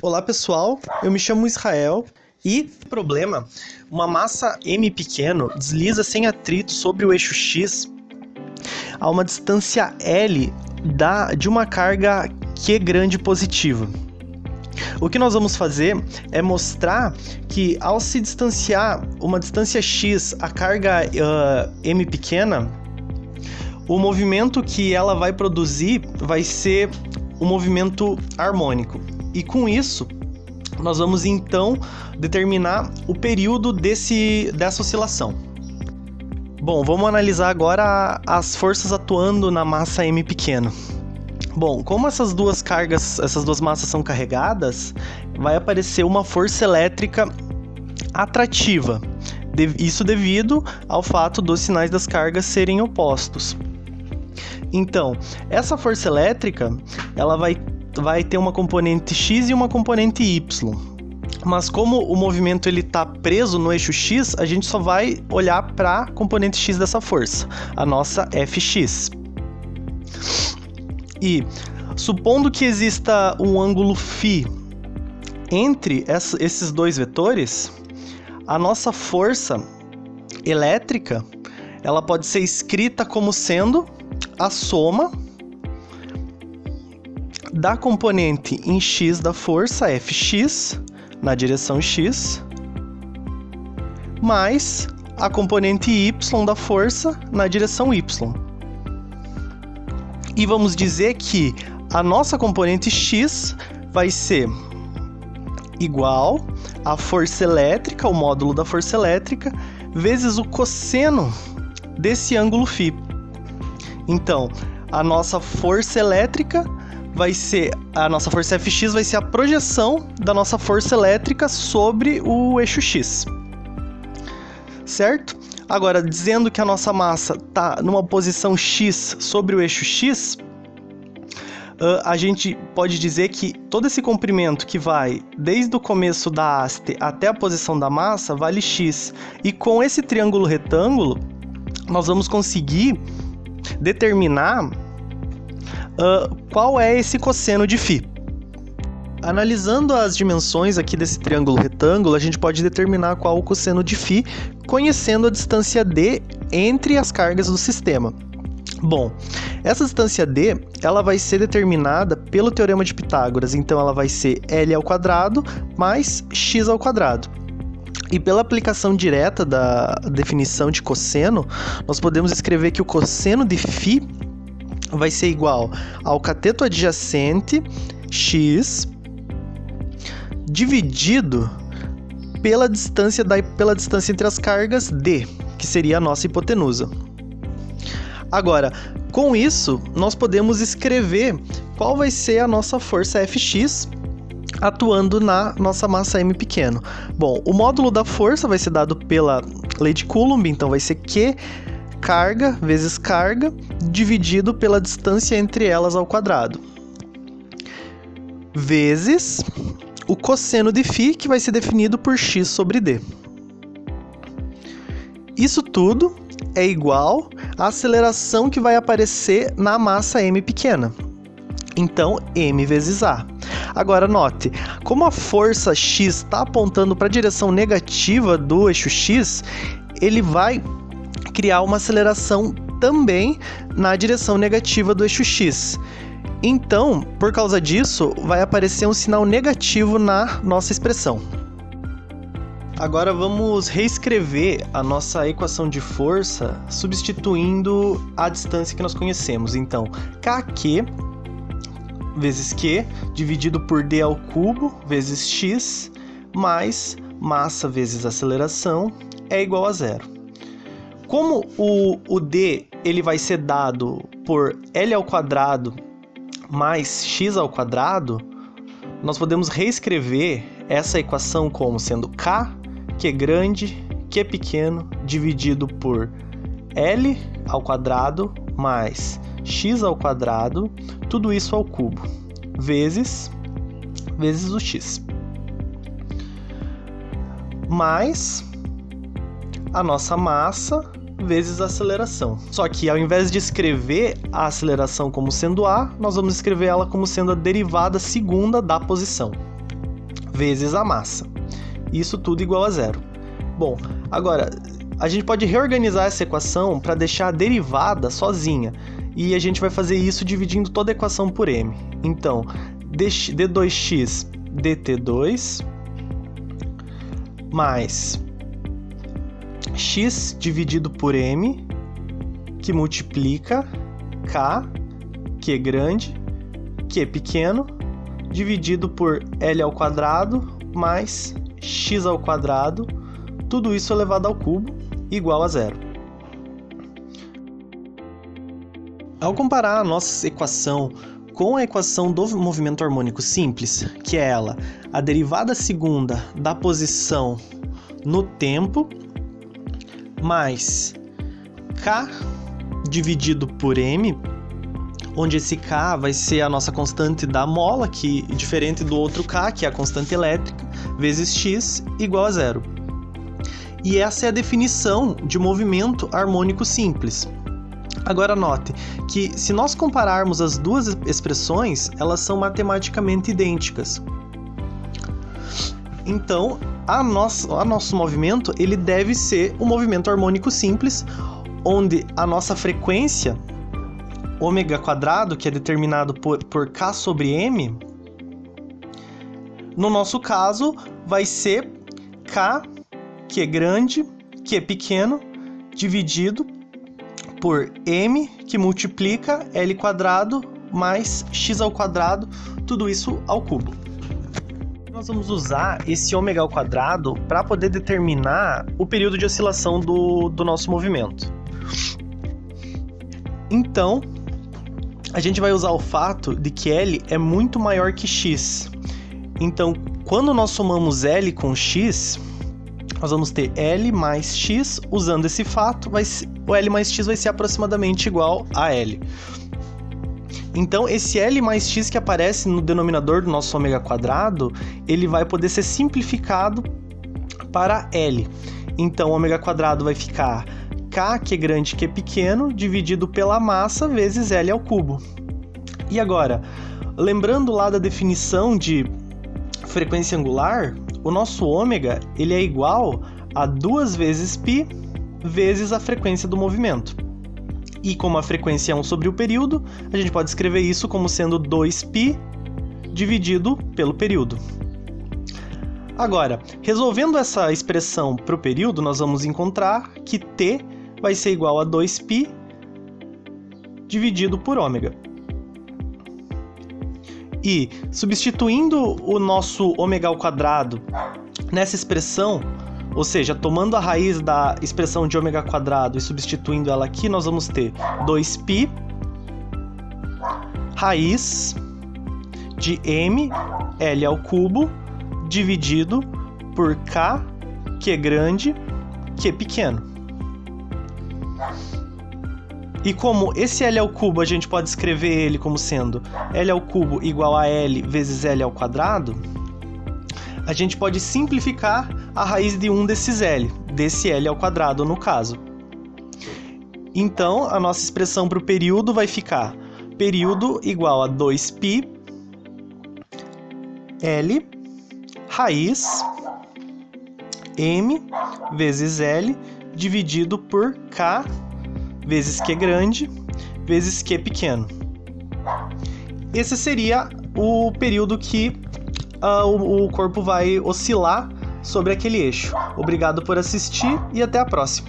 Olá pessoal, eu me chamo Israel e, problema, uma massa m pequeno desliza sem atrito sobre o eixo x a uma distância L de uma carga Q grande positiva. O que nós vamos fazer é mostrar que ao se distanciar uma distância x a carga m pequena, o movimento que ela vai produzir vai ser um movimento harmônico. E com isso, nós vamos então determinar o período dessa oscilação. Bom, vamos analisar agora as forças atuando na massa m pequeno. Bom, como essas duas massas são carregadas, vai aparecer uma força elétrica atrativa. Isso devido ao fato dos sinais das cargas serem opostos. Então, essa força elétrica, ela vai ter uma componente x e uma componente y. Mas como o movimento está preso no eixo x, a gente só vai olhar para a componente x dessa força, a nossa Fx. E, supondo que exista um ângulo φ entre esses dois vetores, a nossa força elétrica ela pode ser escrita como sendo a soma da componente em x da força, Fx, na direção x, mais a componente y da força na direção y. E vamos dizer que a nossa componente x vai ser igual à força elétrica, o módulo da força elétrica, vezes o cosseno desse ângulo φ. Então, a nossa força elétrica a nossa força Fx vai ser a projeção da nossa força elétrica sobre o eixo x. Certo? Agora, dizendo que a nossa massa está numa posição x sobre o eixo x, a gente pode dizer que todo esse comprimento que vai desde o começo da haste até a posição da massa vale x. E com esse triângulo retângulo, nós vamos conseguir determinar qual é esse cosseno de φ. Analisando as dimensões aqui desse triângulo retângulo, a gente pode determinar qual o cosseno de φ, conhecendo a distância d entre as cargas do sistema. Bom, essa distância d ela vai ser determinada pelo teorema de Pitágoras, então ela vai ser L ao quadrado mais x ao quadrado. E pela aplicação direta da definição de cosseno, nós podemos escrever que o cosseno de φ vai ser igual ao cateto adjacente x dividido pela distância entre as cargas d, que seria a nossa hipotenusa. Agora, com isso, nós podemos escrever qual vai ser a nossa força Fx atuando na nossa massa m pequeno. Bom, o módulo da força vai ser dado pela lei de Coulomb, então vai ser Q carga vezes carga dividido pela distância entre elas ao quadrado, vezes o cosseno de φ, que vai ser definido por x sobre d. Isso tudo é igual à aceleração que vai aparecer na massa m pequena. Então, m vezes a. Agora, note, como a força x está apontando para a direção negativa do eixo x, ele vai criar uma aceleração também na direção negativa do eixo x. Então, por causa disso, vai aparecer um sinal negativo na nossa expressão. Agora vamos reescrever a nossa equação de força substituindo a distância que nós conhecemos. Então, kq vezes q dividido por d ao cubo vezes x mais massa vezes aceleração é igual a zero. Como o d ele vai ser dado por L ao quadrado mais x ao quadrado, nós podemos reescrever essa equação como sendo k, q grande, q pequeno, dividido por L ao quadrado mais x ao quadrado, tudo isso ao cubo, vezes o x. Mais a nossa massa vezes a aceleração. Só que ao invés de escrever a aceleração como sendo a, nós vamos escrever ela como sendo a derivada segunda da posição. vezes a massa. Isso tudo igual a zero. Bom, agora, a gente pode reorganizar essa equação para deixar a derivada sozinha. E a gente vai fazer isso dividindo toda a equação por m. Então, d2x dt2 mais x dividido por m, que multiplica k, que é grande, que é pequeno, dividido por L ao quadrado mais x ao quadrado, tudo isso elevado ao cubo, igual a zero. Ao comparar a nossa equação com a equação do movimento harmônico simples, que é ela, a derivada segunda da posição no tempo, mais k dividido por m, onde esse k vai ser a nossa constante da mola, que diferente do outro k, que é a constante elétrica, vezes x, igual a zero. E essa é a definição de movimento harmônico simples. Agora note que se nós compararmos as duas expressões, elas são matematicamente idênticas. Então, nosso movimento ele deve ser um movimento harmônico simples, onde a nossa frequência ômega quadrado, que é determinado por k sobre m, no nosso caso vai ser k, que é grande, que é pequeno, dividido por m, que multiplica L quadrado mais x ao quadrado, tudo isso ao cubo. Nós vamos usar esse ômega ao quadrado para poder determinar o período de oscilação do nosso movimento. Então, a gente vai usar o fato de que L é muito maior que x. Então, quando nós somamos L com x, nós vamos ter L mais x, usando esse fato, o L mais x vai ser aproximadamente igual a L. Então, esse L mais x que aparece no denominador do nosso ômega quadrado, ele vai poder ser simplificado para L. Então, o ômega quadrado vai ficar k, que é grande, que é pequeno, dividido pela massa, vezes L ao cubo. E agora, lembrando lá da definição de frequência angular, o nosso ômega ele é igual a 2 vezes π vezes a frequência do movimento. E como a frequência é 1 sobre o período, a gente pode escrever isso como sendo 2π dividido pelo período. Agora, resolvendo essa expressão para o período, nós vamos encontrar que t vai ser igual a 2π dividido por ômega. E, substituindo o nosso ômega ao quadrado nessa expressão, ou seja, tomando a raiz da expressão de ômega quadrado e substituindo ela aqui, nós vamos ter 2π raiz de m, L ao cubo, dividido por k, que é grande, que é pequeno. E como esse L ao cubo a gente pode escrever ele como sendo L ao cubo igual a L vezes L ao quadrado, a gente pode simplificar a raiz de 1 desses L, desse L ao quadrado no caso. Então, a nossa expressão para o período vai ficar período igual a 2π L raiz m vezes L dividido por k vezes Q grande, vezes Q pequeno. Esse seria o período que o corpo vai oscilar sobre aquele eixo. Obrigado por assistir e até a próxima.